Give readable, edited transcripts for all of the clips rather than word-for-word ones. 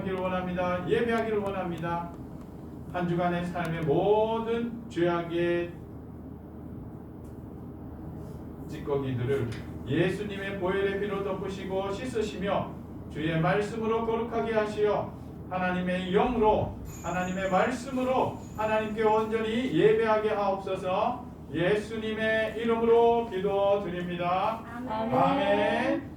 기도하기를 원합니다. 예배하기를 원합니다. 한 주간의 삶의 모든 죄악의 찌꺼기들을 예수님의 보혈의 피로 덮으시고 씻으시며 주의 말씀으로 거룩하게 하시어 하나님의 영으로 하나님의 말씀으로 하나님께 온전히 예배하게 하옵소서. 예수님의 이름으로 기도드립니다. 아멘. 아멘.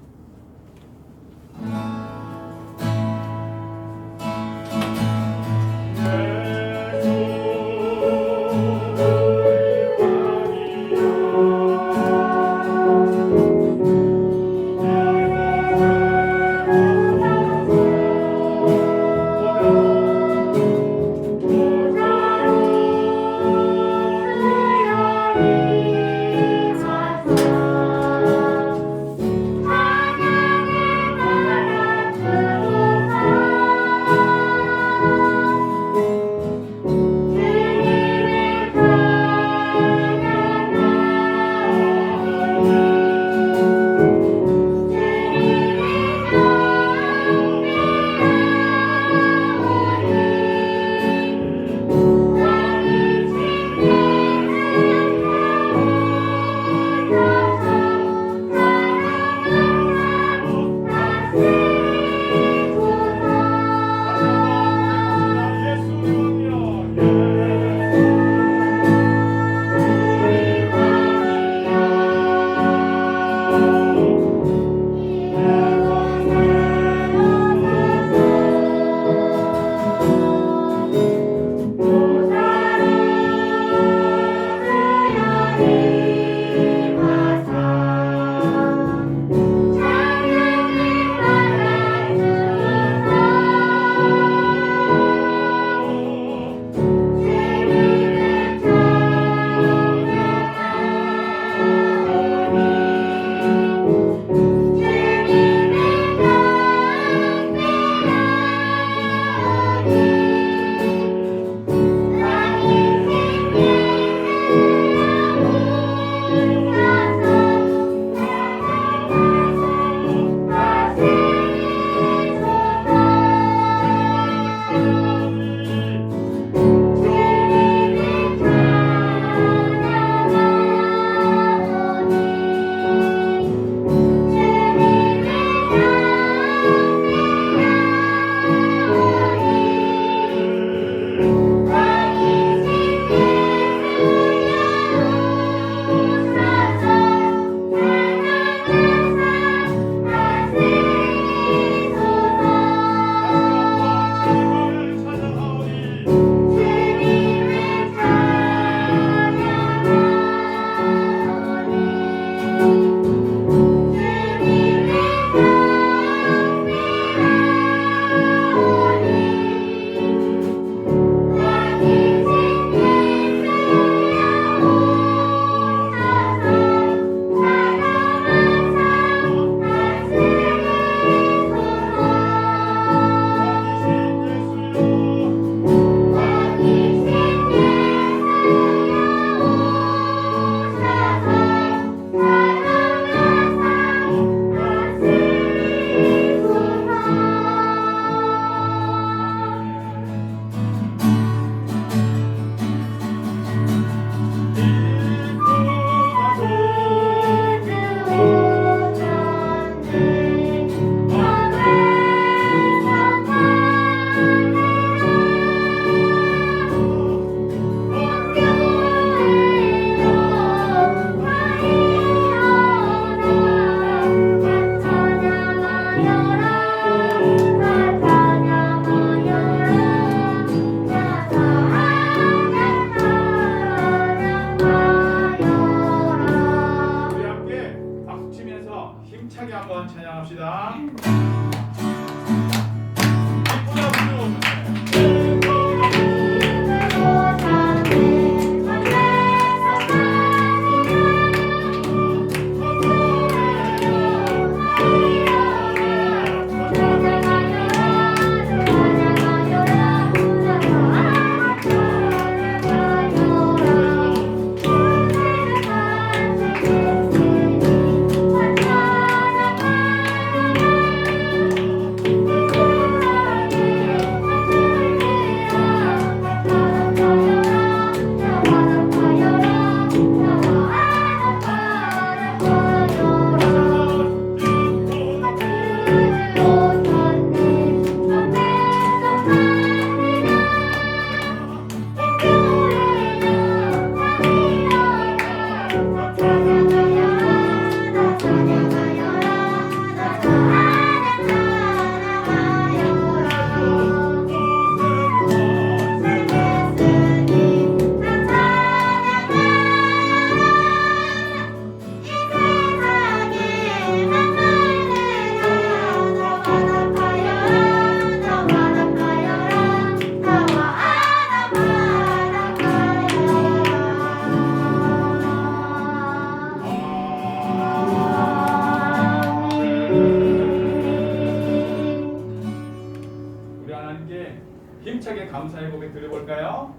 우리 하나님께 힘차게 감사의 고백 드려볼까요?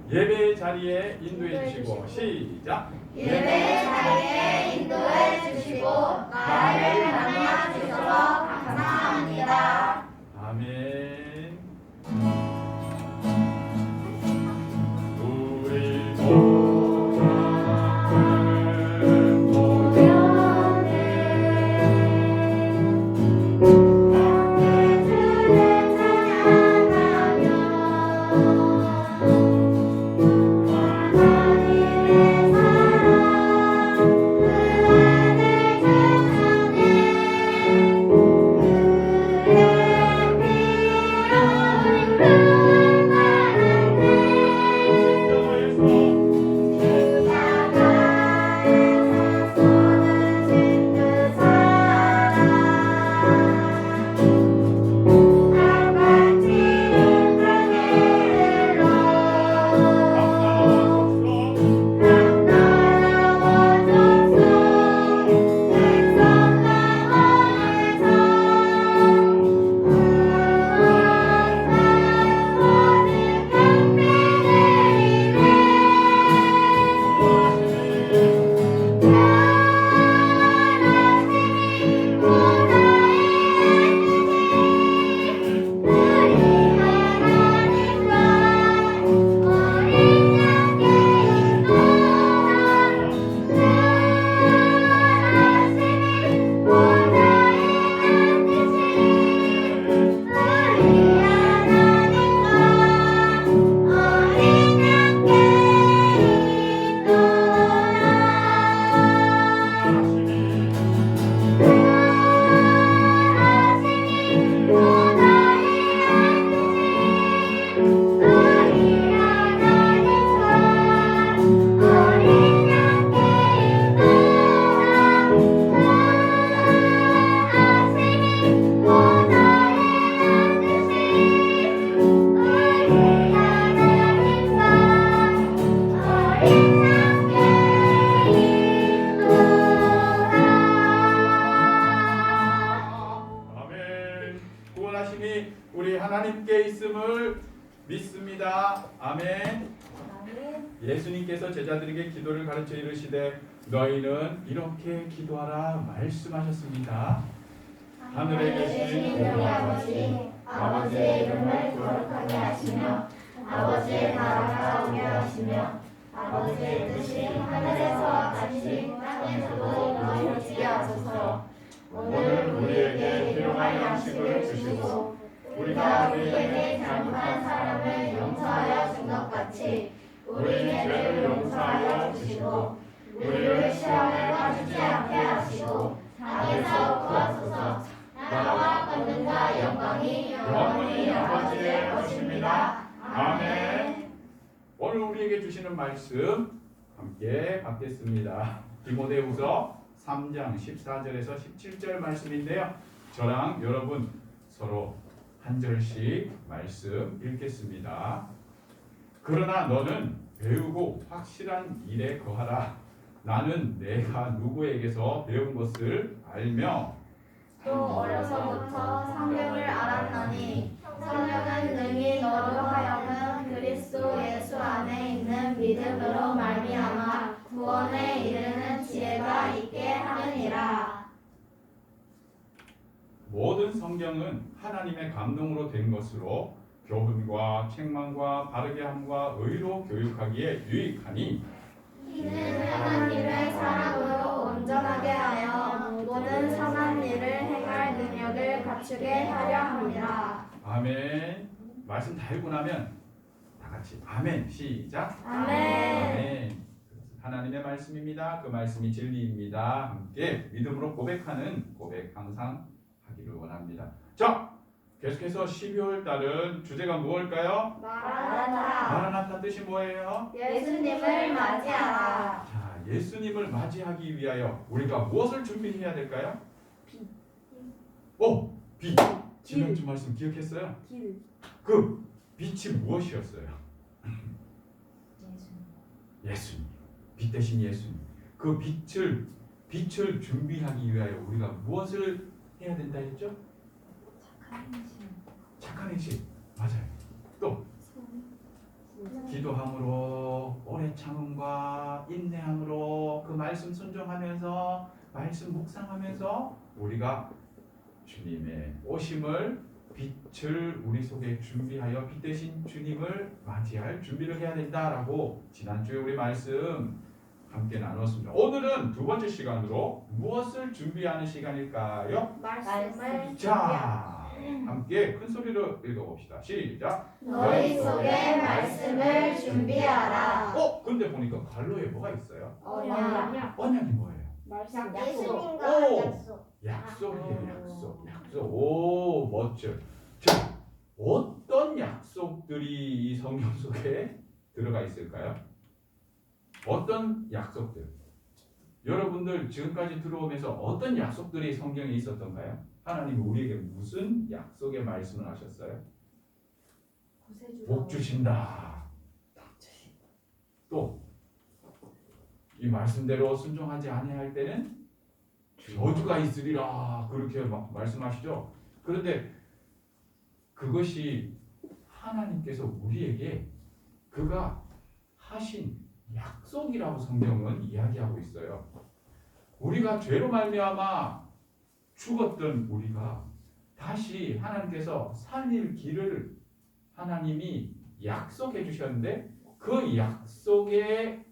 예배 자리에 인도해 주시고 시작. 예배 자리에 인도해 주시고 나를 만나 주셔서 감사합니다. 아멘. 우리 모두는 구원하심이 우리 하나님께 있음을 믿습니다. 아멘. 예수님께서 제자들에게 기도를 가르쳐 이르시되 너희는 이렇게 기도하라 말씀하셨습니다. 하늘에 계신 우리 아버지, 아버지의 이름을 거룩하게 하시며 아버지의 나라가 오게 하시며 아버지의 뜻이 하늘에서와 같이 땅에서도 이루어지게 하소서. 오늘 우리에게 필요한 양식을 주시고 우리가 우리에게 잘못한 사람을 용서하여 준 것 같이 우리 죄를 용서하여 주시고 우리를 시험에 빠지지 않게 하시고 악에서 구하소서. 나라와 권능과 영광이 영원히 아버지의 것입니다. 아멘. 오늘 우리에게 주시는 말씀 함께 받겠습니다. 디모데후서 3장 14절에서 17절 말씀인데요. 저랑 여러분 서로 한 절씩 말씀 읽겠습니다. 그러나 너는 배우고 확실한 일에 거하라. 나는 내가 누구에게서 배운 것을 알며 또 어려서부터 성경을 알았나니 성령은 능히 너로 하여금 그리스도 예수 안에 있는 믿음으로 말미암아 구원에 이르는 지혜가 있게 하느니라. 모든 성경은 하나님의 감동으로 된 것으로 교훈과 책망과 바르게 함과 의로 교육하기에 유익하니 이는 하나님의 사람으로 온전하게 하여 모든 선한 일을 행할 능력을 갖추게 하려 합니다. 아멘. 말씀 다 읽고 나면 다 같이 아멘 시작. 아멘. 아멘. 하나님의 말씀입니다. 그 말씀이 진리입니다. 함께 믿음으로 고백하는 고백 항상 하기를 원합니다. 자, 계속해서 12월 달은 주제가 무엇일까요? 마라나타. 마라나타 뜻이 뭐예요? 예수님을 맞이하라. 자, 예수님을 맞이하기 위하여 우리가 무엇을 준비해야 될까요? 빛. 지난주 말씀 기억했어요? 길. 그 빛이 무엇이었어요? 예수님. 빛 대신 예수님. 그 빛을 준비하기 위하여 우리가 무엇을 해야 된다 했죠? 착한 행실. 맞아요. 또 기도함으로 오래 참음과 인내함으로 그 말씀 순종하면서 말씀 묵상하면서 우리가 주님의 오심을 빛을 우리 속에 준비하여 빛 대신 주님을 맞이할 준비를 해야 된다라고 지난주에 우리 말씀 함께 나눴습니다. 오늘은 두 번째 시간으로 무엇을 준비하는 시간일까요? 말씀을 자, 함께 큰 소리로 읽어봅시다. 시작. 너희 속에 말씀을 준비하라. 근데 보니까 갈로에 뭐가 있어요? 언약. 언약이 뭐예요? 예수님과 오! 약속. 약속이에요. 약속. 오, 멋져. 자, 어떤 약속들이 이 성경 속에 들어가 있을까요? 어떤 약속들? 여러분들 지금까지 들어오면서 어떤 약속들이 성경에 있었던가요? 하나님이 우리에게 무슨 약속의 말씀을 하셨어요? 복 주신다. 또 이 말씀대로 순종하지 아니할 때는 저주가 있으리라 그렇게 말씀하시죠. 그런데 그것이 하나님께서 우리에게 그가 하신 약속이라고 성경은 이야기하고 있어요. 우리가 죄로 말미암아 죽었던 우리가 다시 하나님께서 살릴 길을 하나님이 약속해 주셨는데 그 약속의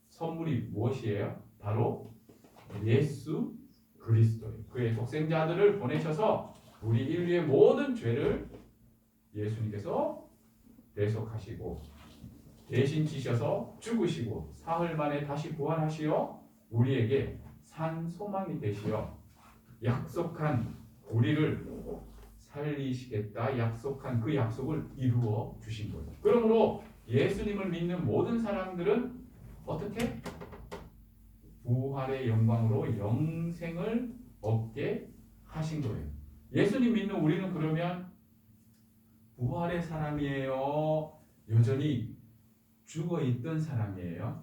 선물이 무엇이에요? 바로 예수 그리스도예요. 그의 독생자들을 보내셔서 우리 인류의 모든 죄를 예수님께서 대속하시고 대신 지셔서 죽으시고 사흘 만에 다시 부활하시어 우리에게 산 소망이 되시어 약속한 우리를 살리시겠다 약속한 그 약속을 이루어 주신 거예요. 그러므로 예수님을 믿는 모든 사람들은 어떻게? 부활의 영광으로 영생을 얻게 하신 거예요. 예수님 믿는 우리는 그러면 부활의 사람이에요? 여전히 죽어있던 사람이에요?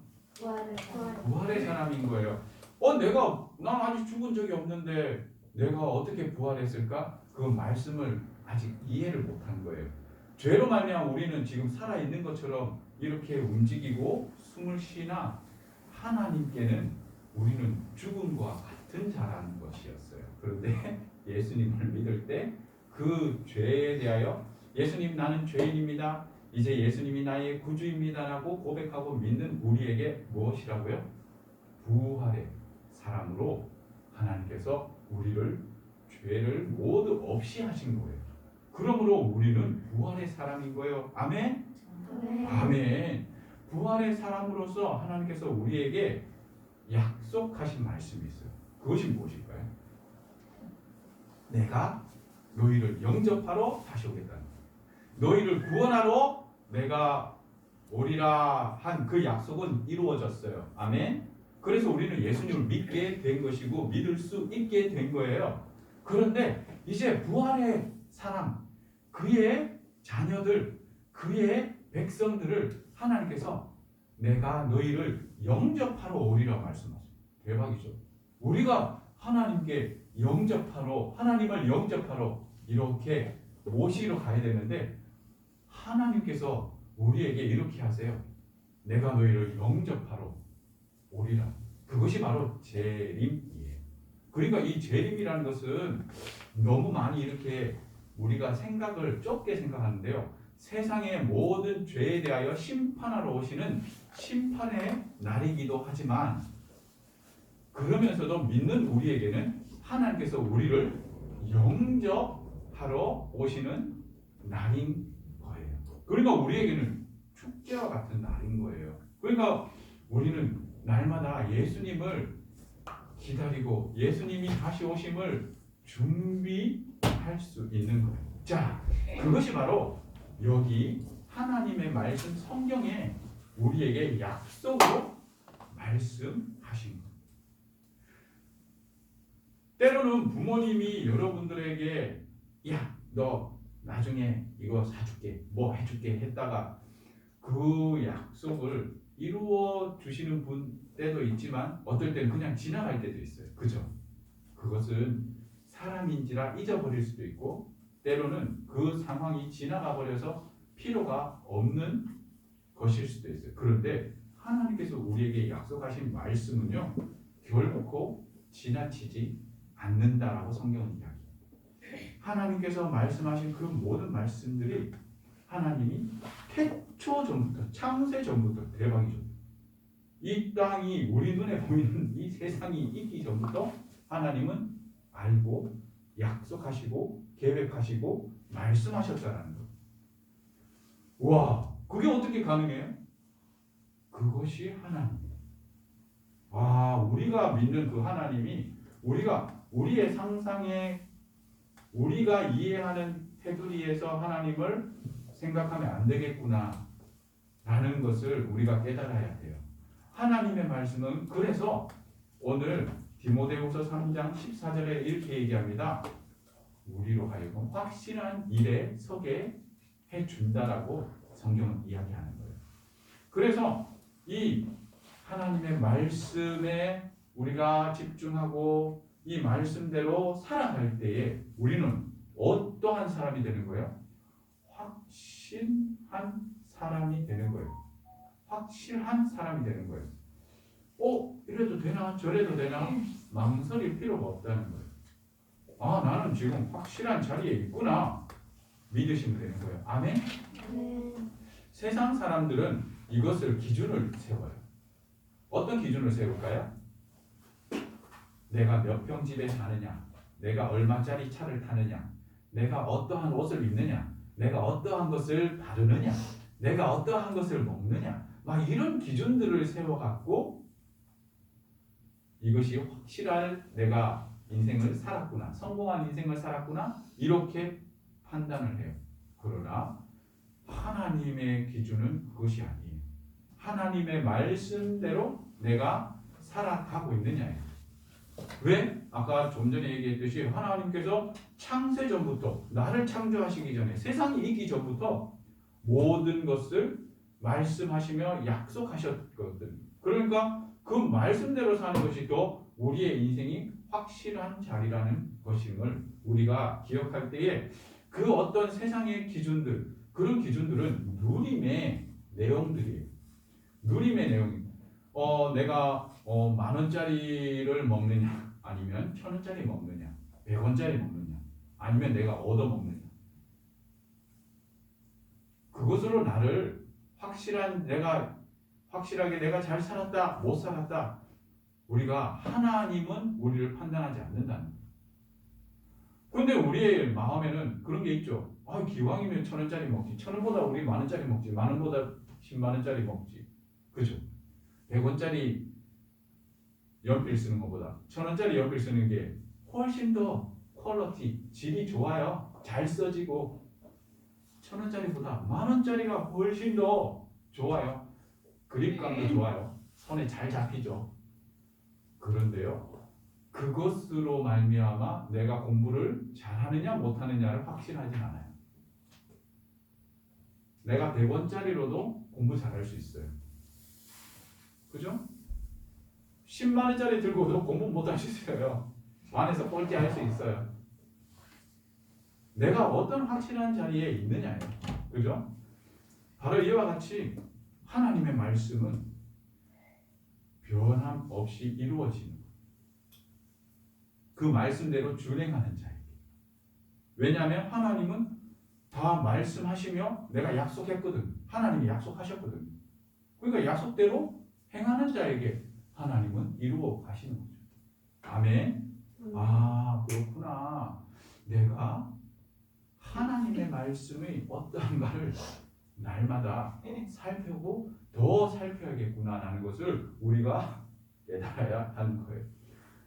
부활의 사람인 거예요. 난 아직 죽은 적이 없는데 내가 어떻게 부활했을까? 그 말씀을 아직 이해를 못한 거예요. 죄로 말미암아 우리는 지금 살아있는 것처럼 이렇게 움직이고 숨을 쉬나 하나님께는 우리는 죽음과 같은 자라는 것이었어요. 그런데 예수님을 믿을 때 그 죄에 대하여 예수님 나는 죄인입니다. 이제 예수님이 나의 구주입니다라고 고백하고 믿는 우리에게 무엇이라고요? 부활의 사람으로 하나님께서 우리를 죄를 모두 없이 하신 거예요. 그러므로 우리는 부활의 사람인 거예요. 아멘? 아멘. 부활의 사람으로서 하나님께서 우리에게 약속하신 말씀이 있어요. 그것이 무엇일까요? 내가 너희를 영접하러 다시 오겠다는 거예요. 너희를 구원하러 내가 오리라 한 그 약속은 이루어졌어요. 아멘. 그래서 우리는 예수님을 믿게 된 것이고 믿을 수 있게 된 거예요. 그런데 이제 부활의 사람, 그의 자녀들, 그의 백성들을 하나님께서 내가 너희를 영접하러 오리라 말씀하세요. 대박이죠. 우리가 하나님께 영접하러, 하나님을 영접하러 이렇게 모시러 가야 되는데 하나님께서 우리에게 이렇게 하세요. 내가 너희를 영접하러 오리라. 그것이 바로 재림이에요. 그러니까 이 재림이라는 것은 너무 많이 이렇게 우리가 생각을 좁게 생각하는데요. 세상의 모든 죄에 대하여 심판하러 오시는 심판의 날이기도 하지만 그러면서도 믿는 우리에게는 하나님께서 우리를 영접하러 오시는 날인 거예요. 그러니까 우리에게는 축제와 같은 날인 거예요. 그러니까 우리는 날마다 예수님을 기다리고 예수님이 다시 오심을 준비할 수 있는 거예요. 자, 그것이 바로 여기 하나님의 말씀 성경에 우리에게 약속으로 말씀하신 거예요. 때로는 부모님이 여러분들에게 야, 너 나중에 이거 사줄게, 뭐 해줄게 했다가 그 약속을 이루어 주시는 분 때도 있지만 어떨 때는 그냥 지나갈 때도 있어요. 그죠? 그것은 사람인지라 잊어버릴 수도 있고 때로는 그 상황이 지나가 버려서 필요가 없는 것일 수도 있어요. 그런데 하나님께서 우리에게 약속하신 말씀은요, 결코 지나치지 않는다라고 성경은 이야기해요. 하나님께서 말씀하신 그 모든 말씀들이 하나님이 태초 전부터, 창세 전부터, 대박이죠. 이 땅이 우리 눈에 보이는 이 세상이 있기 전부터 하나님은 알고 약속하시고 계획하시고 말씀하셨다는 것. 와, 그게 어떻게 가능해요? 그것이 하나님이에요. 와, 우리가 믿는 그 하나님이 우리의 상상에 우리가 이해하는 테두리에서 하나님을 생각하면 안 되겠구나 라는 것을 우리가 깨달아야 돼요. 하나님의 말씀은 그래서 오늘 디모데후서 3장 14절에 이렇게 얘기합니다. 우리로 하여금 확실한 일에 서게 해준다라고 성경은 이야기하는 거예요. 그래서 이 하나님의 말씀에 우리가 집중하고 이 말씀대로 살아갈 때에 우리는 어떠한 사람이 되는 거예요? 확신한 사람이 되는 거예요. 확실한 사람이 되는 거예요. 이래도 되나 저래도 되나 망설일 필요가 없다는 거예요. 아, 나는 지금 확실한 자리에 있구나 믿으시면 되는 거예요. 아멘? 세상 사람들은 이것을 기준을 세워요. 어떤 기준을 세울까요? 내가 몇 평 집에 사느냐, 내가 얼마짜리 차를 타느냐, 내가 어떠한 옷을 입느냐, 내가 어떠한 것을 바르느냐, 내가 어떠한 것을 먹느냐, 막 이런 기준들을 세워갖고 이것이 확실한 내가 인생을 살았구나, 성공한 인생을 살았구나 이렇게 판단을 해요. 그러나 하나님의 기준은 그것이 아니에요. 하나님의 말씀대로 내가 살아가고 있느냐예요. 왜? 아까 좀 전에 얘기했듯이 하나님께서 창세 전부터, 나를 창조하시기 전에, 세상이 있기 전부터 모든 것을 말씀하시며 약속하셨거든. 그러니까 그 말씀대로 사는 것이 또 우리의 인생이 확실한 자리라는 것임을 우리가 기억할 때에 그 어떤 세상의 기준들, 그런 기준들은 누림의 내용들이에요. 누림의 내용. 내가 10,000원짜리를 먹느냐, 아니면 1,000원짜리 먹느냐, 100원짜리 먹느냐, 아니면 내가 얻어 먹느냐. 그것으로 나를 확실하게 내가 잘 살았다, 못 살았다. 하나님은 우리를 판단하지 않는다는 거예요. 그런데 우리의 마음에는 그런 게 있죠. 기왕이면 1,000원짜리 먹지. 1,000원보다 우리 10,000원짜리 먹지. 10,000원보다 100,000원짜리 먹지. 그죠? 100원짜리 연필 쓰는 것보다 1,000원짜리 연필 쓰는 게 훨씬 더 퀄리티, 질이 좋아요. 잘 써지고 1,000원짜리보다 10,000원짜리가 훨씬 더 좋아요. 그립감도 좋아요. 손에 잘 잡히죠. 그런데요, 그것으로 말미암아 내가 공부를 잘하느냐 못하느냐를 확신하진 않아요. 내가 100원짜리로도 공부 잘할 수 있어요. 그죠? 10만 원짜리 들고도 공부 못할 수 있어요. 안에서 꼴찌할 수 있어요. 내가 어떤 확실한 자리에 있느냐예요. 그죠? 바로 이와 같이 하나님의 말씀은 변함없이 이루어지는 거예요. 그 말씀대로 준행하는 자에게. 왜냐하면 하나님은 다 말씀하시며 내가 약속했거든. 하나님이 약속하셨거든. 그러니까 약속대로 행하는 자에게 하나님은 이루어 가시는 거죠. 아멘. 그렇구나. 내가 하나님의 말씀이 어떠한가를 날마다 살펴고 더 살펴야겠구나라는 것을 우리가 깨달아야 하는 거예요.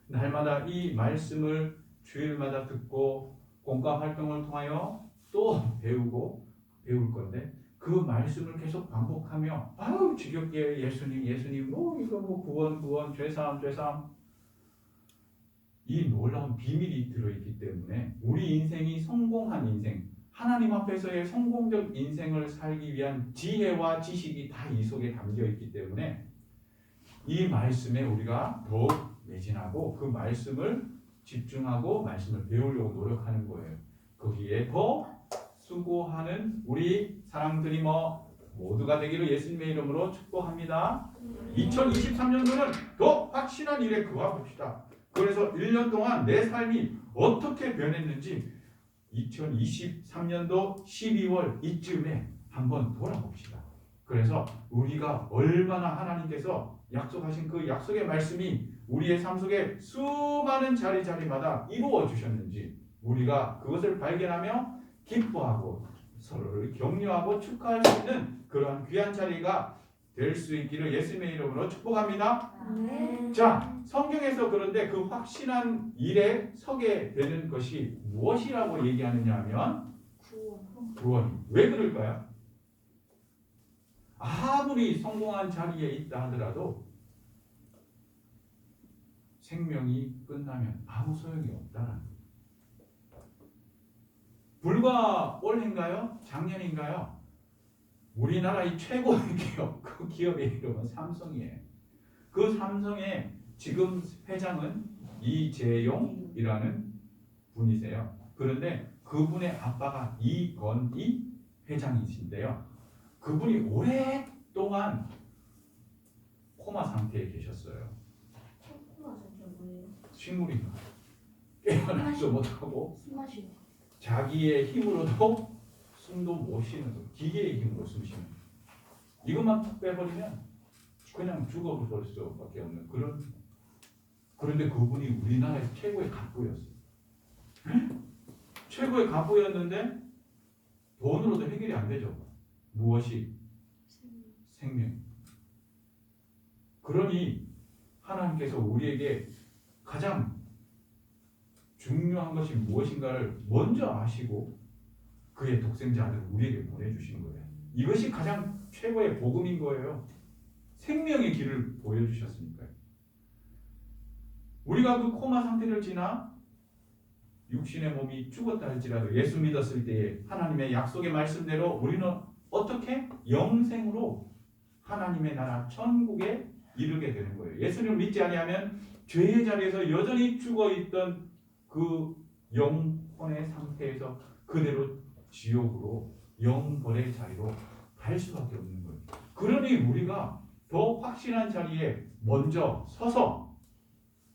날마다 이 말씀을 주일마다 듣고 공과 활동을 통하여 또 배울 건데 그 말씀을 계속 반복하며 지겹게 예수님 이거 구원 죄사함 이 놀라운 비밀이 들어있기 때문에 우리 인생이 성공한 인생, 하나님 앞에서의 성공적 인생을 살기 위한 지혜와 지식이 다 이 속에 담겨 있기 때문에 이 말씀에 우리가 더욱 매진하고 그 말씀을 집중하고 말씀을 배우려고 노력하는 거예요. 거기에 더 수고하는 우리 사랑들이 모두가 되기를 예수님의 이름으로 축복합니다. 2023년도는 더 확실한 일에 그와봅시다. 그래서 1년 동안 내 삶이 어떻게 변했는지 2023년도 12월 이쯤에 한번 돌아봅시다. 그래서 우리가 얼마나 하나님께서 약속하신 그 약속의 말씀이 우리의 삶 속에 수많은 자리마다 이루어 주셨는지 우리가 그것을 발견하며 기뻐하고 서로를 격려하고 축하할 수 있는 그러한 귀한 자리가 될 수 있기를 예수님의 이름으로 축복합니다. 자, 성경에서 그런데 그 확실한 일에 서게 되는 것이 무엇이라고 얘기하느냐 하면 구원. 왜 그럴까요? 아무리 성공한 자리에 있다 하더라도 생명이 끝나면 아무 소용이 없다는 거예요. 불과 올해인가요? 작년인가요? 우리나라의 최고의 기업, 그 기업의 이름은 삼성이에요. 그 삼성의 지금 회장은 이재용이라는 분이세요. 그런데 그분의 아빠가 이건희 회장이신데요. 그분이 오랫동안 코마 상태에 계셨어요. 식물인가? 깨어나지도 못하고 자기의 힘으로도 숨도 못 쉬는 거, 기계의 힘으로 숨 쉬는 거. 이것만 툭 빼버리면 그냥 죽어버릴 수밖에 없는 그런. 그런데 그분이 우리나라에서 최고의 갑부였어요. 최고의 갑부였는데 돈으로도 해결이 안 되죠. 무엇이? 생명. 그러니 하나님께서 우리에게 가장 중요한 것이 무엇인가를 먼저 아시고 그의 독생자를 우리에게 보내주신 거예요. 이것이 가장 최고의 복음인 거예요. 생명의 길을 보여주셨으니까요. 우리가 그 코마 상태를 지나 육신의 몸이 죽었다 할지라도 예수 믿었을 때에 하나님의 약속의 말씀대로 우리는 어떻게? 영생으로 하나님의 나라 천국에 이르게 되는 거예요. 예수님을 믿지 아니하면 죄의 자리에서 여전히 죽어있던 그 영혼의 상태에서 그대로 지옥으로 영벌의 자리로 갈 수밖에 없는 거예요. 그러니 우리가 더 확실한 자리에 먼저 서서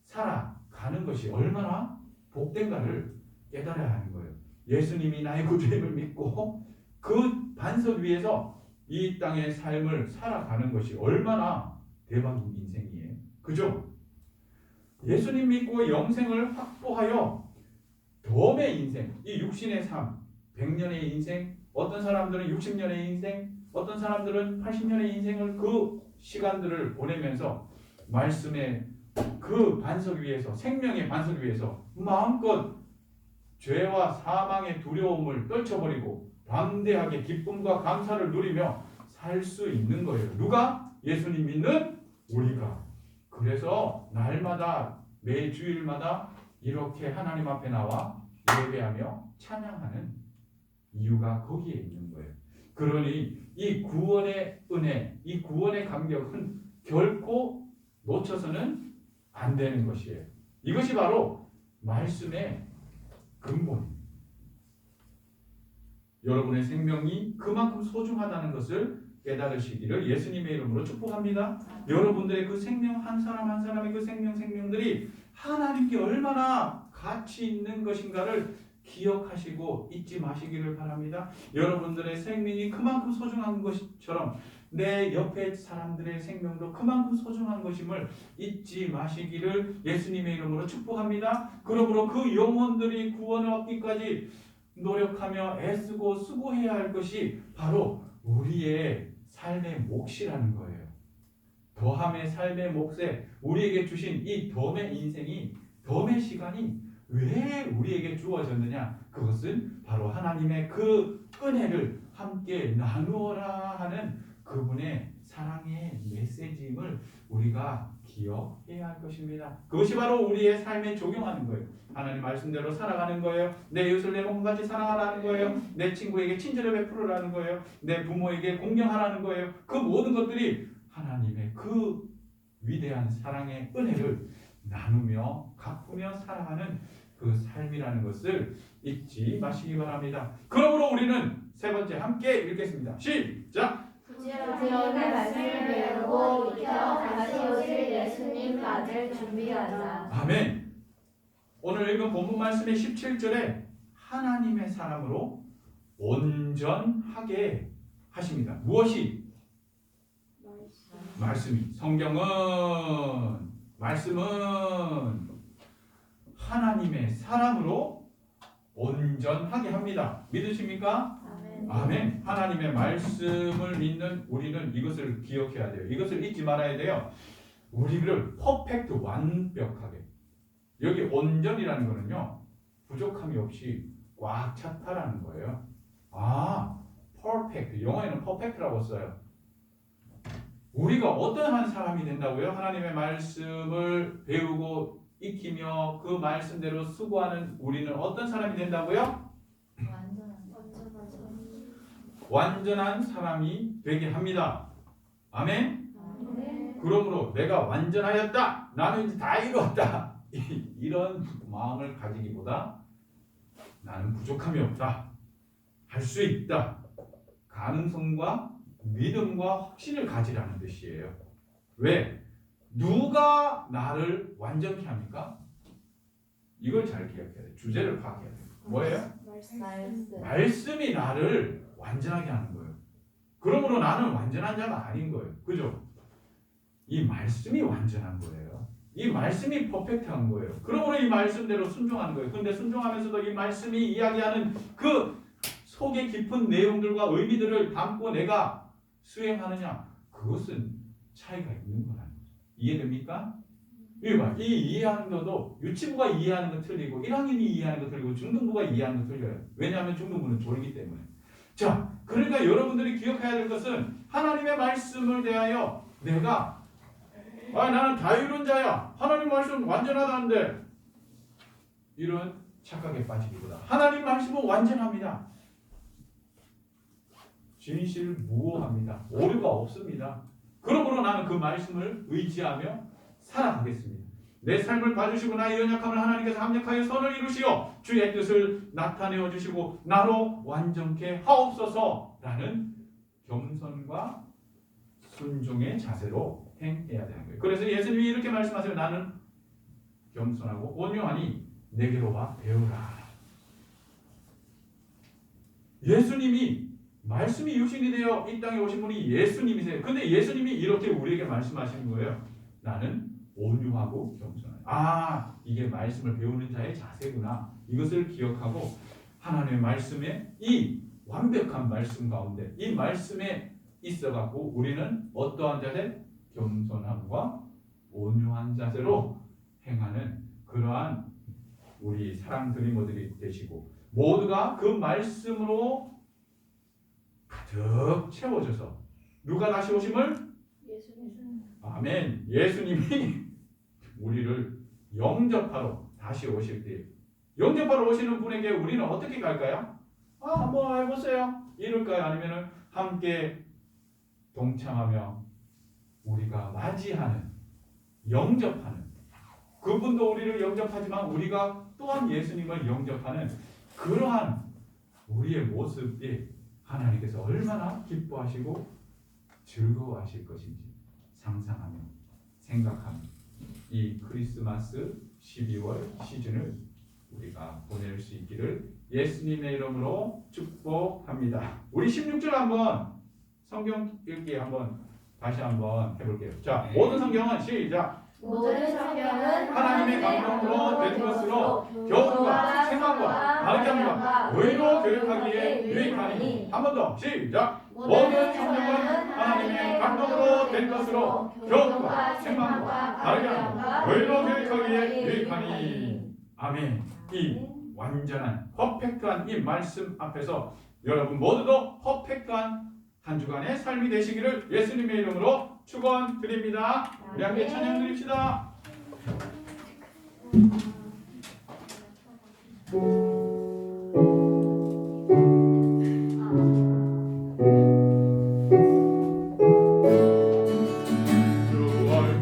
살아가는 것이 얼마나 복된가를 깨달아야 하는 거예요. 예수님이 나의 구주임을 믿고 그 반석 위에서 이 땅의 삶을 살아가는 것이 얼마나 대박인 인생이에요. 그죠? 예수님 믿고 영생을 확보하여 덤의 인생, 이 육신의 삶, 100년의 인생, 어떤 사람들은 60년의 인생, 어떤 사람들은 80년의 인생을 그 시간들을 보내면서 말씀의 그 반석 위에서, 생명의 반석 위에서 마음껏 죄와 사망의 두려움을 떨쳐버리고 담대하게 기쁨과 감사를 누리며 살 수 있는 거예요. 누가? 예수님 믿는 우리가. 그래서 날마다 매 주일마다 이렇게 하나님 앞에 나와 예배하며 찬양하는 이유가 거기에 있는 거예요. 그러니 이 구원의 은혜, 이 구원의 감격은 결코 놓쳐서는 안 되는 것이에요. 이것이 바로 말씀의 근본입니다. 여러분의 생명이 그만큼 소중하다는 것을 깨달으시기를 예수님의 이름으로 축복합니다. 여러분들의 그 생명 한 사람 한 사람의 그 생명들이 하나님께 얼마나 가치 있는 것인가를 기억하시고 잊지 마시기를 바랍니다. 여러분들의 생명이 그만큼 소중한 것처럼 내 옆에 사람들의 생명도 그만큼 소중한 것임을 잊지 마시기를 예수님의 이름으로 축복합니다. 그러므로 그 영혼들이 구원을 얻기까지 노력하며 애쓰고 수고해야 할 것이 바로 우리의 삶의 몫이라는 거예요. 더함의 삶의 몫에 우리에게 주신 이 덤의 인생이, 덤의 시간이 왜 우리에게 주어졌느냐? 그것은 바로 하나님의 그 은혜를 함께 나누어라 하는 그분의 사랑의 메시지임을 우리가 기억해야 할 것입니다. 그것이 바로 우리의 삶에 적용하는 거예요. 하나님 말씀대로 살아가는 거예요. 내 이웃을 내 몸같이 사랑하라는 거예요. 내 친구에게 친절을 베풀으라는 거예요. 내 부모에게 공경하라는 거예요. 그 모든 것들이 하나님의 그 위대한 사랑의 은혜를 나누며 갚으며 살아가는 그 그 삶이라는 것을 잊지 마시기 바랍니다. 그러므로 우리는 세 번째 함께 읽겠습니다. 시작! 부지런히 말씀을 배우고 익혀 다시 오실 예수님 맞을 준비하자. 아멘. 오늘 읽은 본문 말씀의 17절에 하나님의 사람으로 온전하게 하십니다. 무엇이? 말씀이. 말씀은 하나님의 사람으로 온전하게 합니다. 믿으십니까? 아멘. 하나님의 말씀을 믿는 우리는 이것을 기억해야 돼요. 이것을 잊지 말아야 돼요. 우리를 퍼펙트, 완벽하게. 여기 온전이라는 거는요, 부족함이 없이 꽉 찼다라는 거예요. perfect. 영어에는 perfect라고 써요. 우리가 어떠한 사람이 된다고요? 하나님의 말씀을 배우고 익히며 그 말씀대로 수고하는 우리는 어떤 사람이 된다고요? 완전한 사람이 되게 합니다. 아멘? 그러므로 내가 완전하였다. 나는 이제 다 이루었다. 이런 마음을 가지기보다 나는 부족함이 없다. 할 수 있다. 가능성과 믿음과 확신을 가지라는 뜻이에요. 왜? 누가 나를 완전케 합니까? 이걸 잘 기억해야 돼요. 주제를 파악해야 돼요. 뭐예요? 말씀이 나를 완전하게 하는 거예요. 그러므로 나는 완전한 자가 아닌 거예요. 그죠? 이 말씀이 완전한 거예요. 이 말씀이 퍼펙트한 거예요. 그러므로 이 말씀대로 순종하는 거예요. 근데 순종하면서도 이 말씀이 이야기하는 그 속에 깊은 내용들과 의미들을 담고 내가 수행하느냐, 그것은 차이가 있는 거라는 거죠. 이해됩니까? 이 이해하는 것도 유치부가 이해하는 건 틀리고 1학년이 이해하는 건 틀리고 중등부가 이해하는 건 틀려요. 왜냐하면 중등부는 졸기 때문에. 자, 그러니까 여러분들이 기억해야 될 것은 하나님의 말씀을 대하여 내가 나는 다 이룬 자야. 하나님 말씀 완전하다는데 이런 착각에 빠지기보다 하나님 말씀은 완전합니다. 진실무오합니다. 오류가 없습니다. 그러므로 나는 그 말씀을 의지하며 살아가겠습니다. 내 삶을 봐주시고 나의 연약함을 하나님께서 합력하여 선을 이루시어 주의 뜻을 나타내어 주시고 나로 완전케 하옵소서라는 겸손과 순종의 자세로 행해야 되는 거예요. 그래서 예수님이 이렇게 말씀하세요. 나는 겸손하고 온유하니 내게로 와 배우라. 예수님이 말씀이 육신이 되어 이 땅에 오신 분이 예수님이세요. 근데 예수님이 이렇게 우리에게 말씀하시는 거예요. 나는 온유하고 겸손하다. 이게 말씀을 배우는 자의 자세구나. 이것을 기억하고 하나님의 말씀에 이 완벽한 말씀 가운데 이 말씀에 있어갖고 우리는 어떠한 자세? 겸손함과 온유한 자세로 행하는 그러한 우리 사랑 드리머들이 되시고 모두가 그 말씀으로 가득 채워져서 누가 다시 오심을? 아멘. 예수님이 우리를 영접하러 다시 오실 때 영접하러 오시는 분에게 우리는 어떻게 갈까요? 한번 해보세요. 이럴까요? 아니면 함께 동참하며 우리가 맞이하는 영접하는 그분도 우리를 영접하지만 우리가 또한 예수님을 영접하는 그러한 우리의 모습이 하나님께서 얼마나 기뻐하시고 즐거워하실 것인지 상상하며 생각하며 이 크리스마스 12월 시즌을 우리가 보낼 수 있기를 예수님의 이름으로 축복합니다. 우리 16절 한번 성경 읽기 한번 다시 한번 해볼게요. 자, 모든 성경은 시작. 모든 성경은 하나님의 감동으로 된 것으로 교훈과 책망과 바르게 함과 의로 교육하기에 유익하니. 한 번 더 시작. 모든 성경은 하나님의 감동으로 된 것으로 교훈과 책망과 바르게 함과 의로 교육하기에 유익하니. 아멘. 이 완전한 퍼펙트한 이 말씀 앞에서 여러분 모두도 퍼펙트한 한 주간의 삶이 되시기를 예수님의 이름으로 축원드립니다. 우리 함께 찬양 드립시다. 주월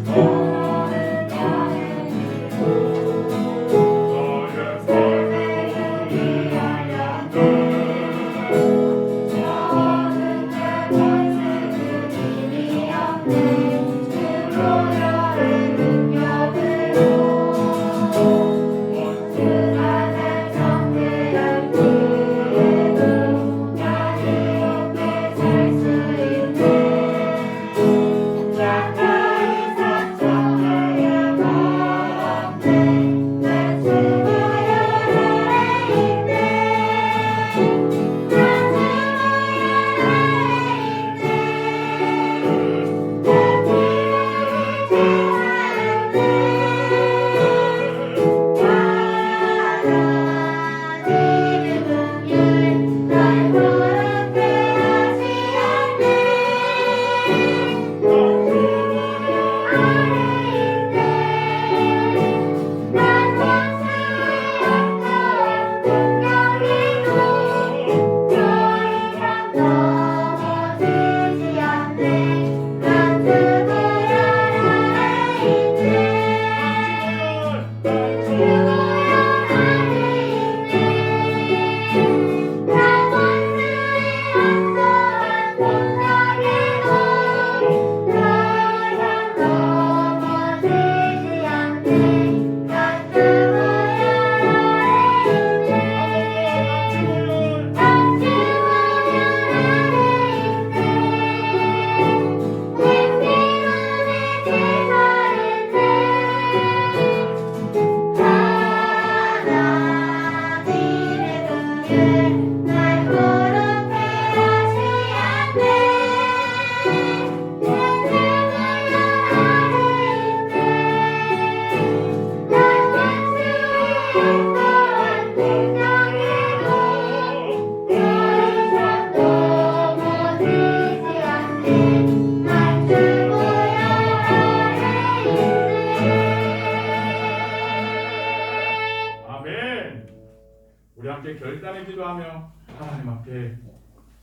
기도하며 하나님 앞에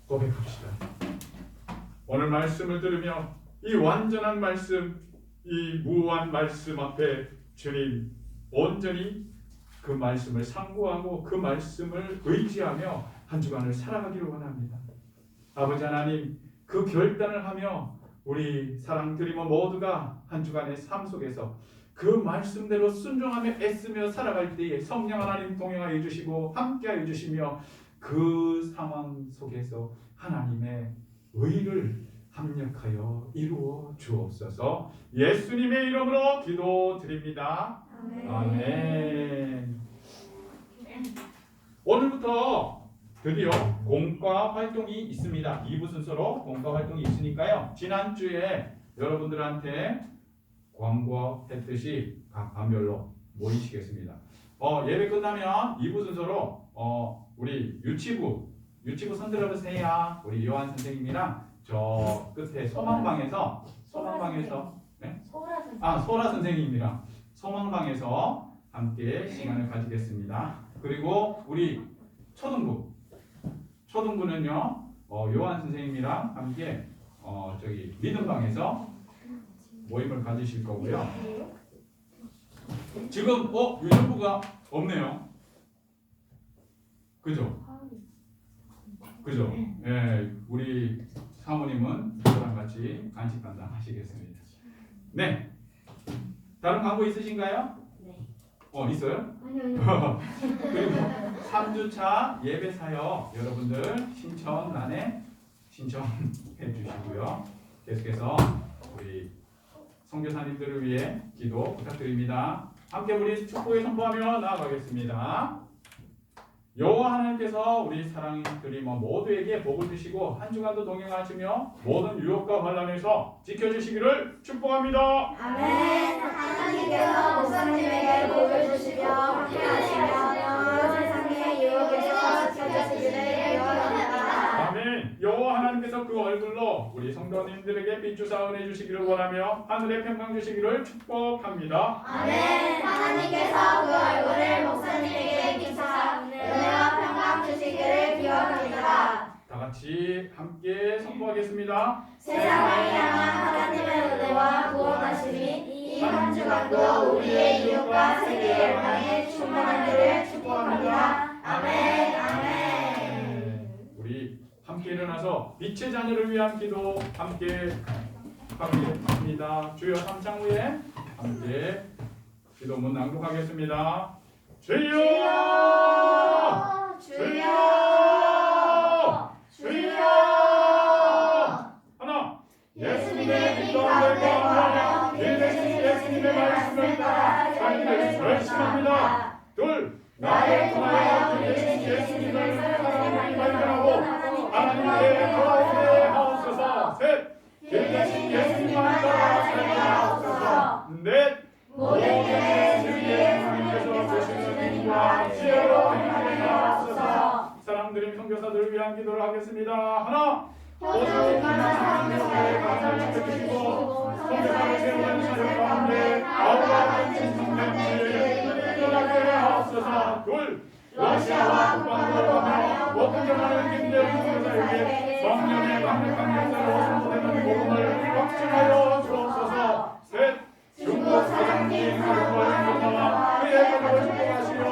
고백합시다. 오늘 말씀을 들으며 이 완전한 말씀, 이 무한 말씀 앞에 주님 온전히 그 말씀을 상고하고 그 말씀을 의지하며 한 주간을 살아가기를 원합니다. 아버지 하나님, 그 결단을 하며 우리 사랑 드리머 모두가 한 주간의 삶 속에서 그 말씀대로 순종하며 애쓰며 살아갈 때에 성령 하나님 동행하여 주시고 함께하여 주시며 그 상황 속에서 하나님의 의를 합력하여 이루어 주옵소서. 예수님의 이름으로 기도드립니다. 아멘. 오늘부터 드디어 공과 활동이 있습니다. 2부 순서로 공과 활동이 있으니까요. 지난주에 여러분들한테 광고했듯이 각 반별로 모이시겠습니다. 예배 끝나면 2부 순서로 우리 유치부 손들어 보세요. 우리 요한 선생님이랑 저 끝에 소망방에서 네? 소라 선생님이랑 소망방에서 함께 시간을 가지겠습니다. 그리고 우리 초등부는요 요한 선생님이랑 함께 저기 믿음방에서 모임을 가지실 거고요. 지금 유전부가 없네요. 그죠? 예, 우리 사모님은 저랑 같이 간식 감당하시겠습니다. 네. 다른 광고 있으신가요? 네. 있어요? 아니요. 그리고 3주차 예배 사역 여러분들 신청란에 신청해 주시고요. 계속해서 우리 선교사님들을 위해 기도 부탁드립니다. 함께 우리 축복의 선포하며 나아가겠습니다. 여호와 하나님께서 우리 사랑이 드리머 모두에게 복을 주시고 한 주간도 동행하시며 모든 유혹과 환난에서 지켜주시기를 축복합니다. 아멘. 하나님께서 목사님에게 복을 주시며 함께하시며 세상의 유혹에서 지켜주시기를 기원합니다. 아멘. 여호와 하나님께서 그 얼굴로 우리 성도님들에게 빛주사 은혜 주시기를 원하며 하늘의 평강 주시기를 축복합니다. 아멘. 하나님께서 그 얼굴을 목사님에게 비추사 은혜와 평강 주시기를 기원합니다. 다 같이 함께 선포하겠습니다. 세상을 향한 하나님의 은혜와 구원하심이 이 한 주간도 우리의 이웃과 세계의 영광에 충만하기를 축복합니다. 아멘. 아멘. 우리 함께 일어나서 빛의 자녀를 위한 기도 함께 하겠습니다. 주여 3장 후에 함께 기도문 낭독하겠습니다. 주여! 주여! 주여! 하나, 예수님의 빛 가운데 거하며 길 대신 예수님의 말씀을 따라 살기를 결심합니다. 둘, 나를 통하여 길 대신 예수님을 사랑하는 발견하고 하나님께 거하게 하옵소서. 셋, 길 대신 예수님만 따라 살게 하옵소서. 넷, 모든 일에 주의 하나님께서 주시는 힘과 지혜로 행하게 하옵소서. 사랑드린 선교사들을 위한 기도를 하겠습니다. 하나, 오직 하나님 사랑의 가정을 지켜주시고 선교사를 세우는 사역 가운데 아우가 같은 성령지를 일어나게 하옵소서. 둘, 러시아와 북방으로 가며 목적하는 김대중 선교사에게 성령의 강력한 역사로 선포되는 복음을 확증하여 주옵소서. 셋, 중국 사장님 가족과 행복하와 그의 가족을 축복하시며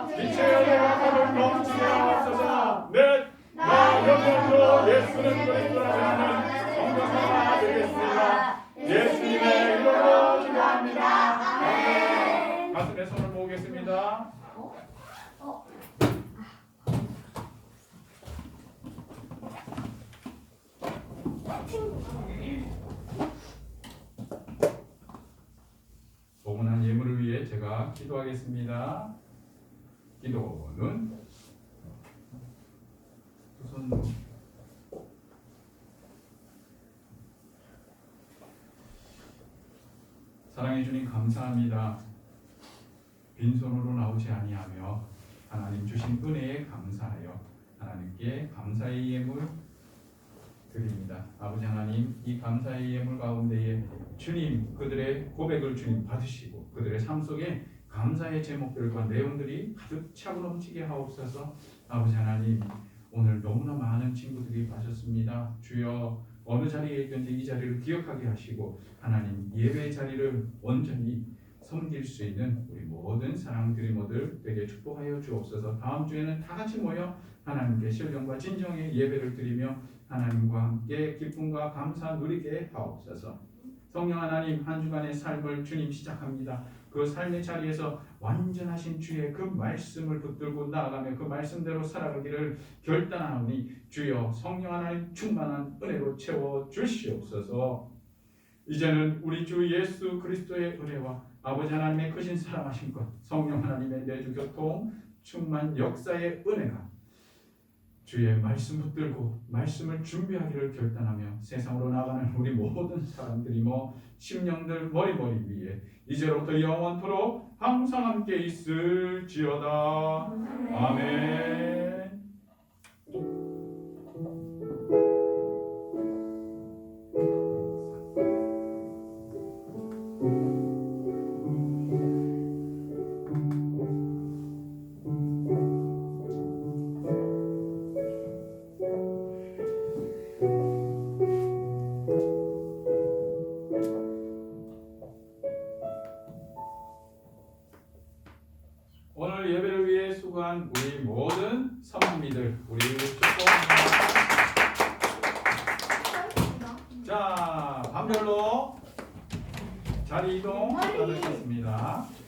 빛의 연애와 가족 넘치게 하옵소서. 넷, 나 영원토록 예수는 그리스도라는 선교사가 되겠습니다. 예수님의 이름으로 기도합니다. 아멘. 가슴에 손을 모으겠습니다. 복문한 예물을 위해 제가 기도하겠습니다. 기도는 두 손으로 사랑해 주님 감사합니다. 빈손으로 나오지 아니하며 하나님 주신 은혜에 감사하여 하나님께 감사의 예물 드립니다. 아버지 하나님, 이 감사의 예물 가운데에 주님 그들의 고백을 주님 받으시고 그들의 삶 속에 감사의 제목들과 내용들이 가득 차고 넘치게 하옵소서. 아버지 하나님, 오늘 너무나 많은 친구들이 빠졌습니다. 주여, 어느 자리에 있든지 이 자리를 기억하게 하시고 하나님, 예배 자리를 온전히 섬길 수 있는 우리 모든 사랑들이 모두 되게 축복하여 주옵소서. 다음 주에는 다 같이 모여 하나님께 신령과 진정의 예배를 드리며 하나님과 함께 기쁨과 감사 누리게 하옵소서. 성령 하나님, 한 주간의 삶을 주님 시작합니다. 그 삶의 자리에서 완전하신 주의 그 말씀을 붙들고 나아가며 그 말씀대로 살아가기를 결단하오니 주여 성령 하나님 충만한 은혜로 채워 주시옵소서. 이제는 우리 주 예수 그리스도의 은혜와 아버지 하나님의 크신 사랑하신 것, 성령 하나님의 내주 교통 충만 역사의 은혜가 주의 말씀 붙들고 말씀을 준비하기를 결단하며 세상으로 나가는 우리 모든 사람들이 심령들 머리 위에 이제로부터 영원토록 항상 함께 있을지어다. 아멘. 오늘 예배를 위해 수고한 우리 모든 선민들 우리를 축복합니다. 자, 반별로 자리 이동 부탁드리겠습니다.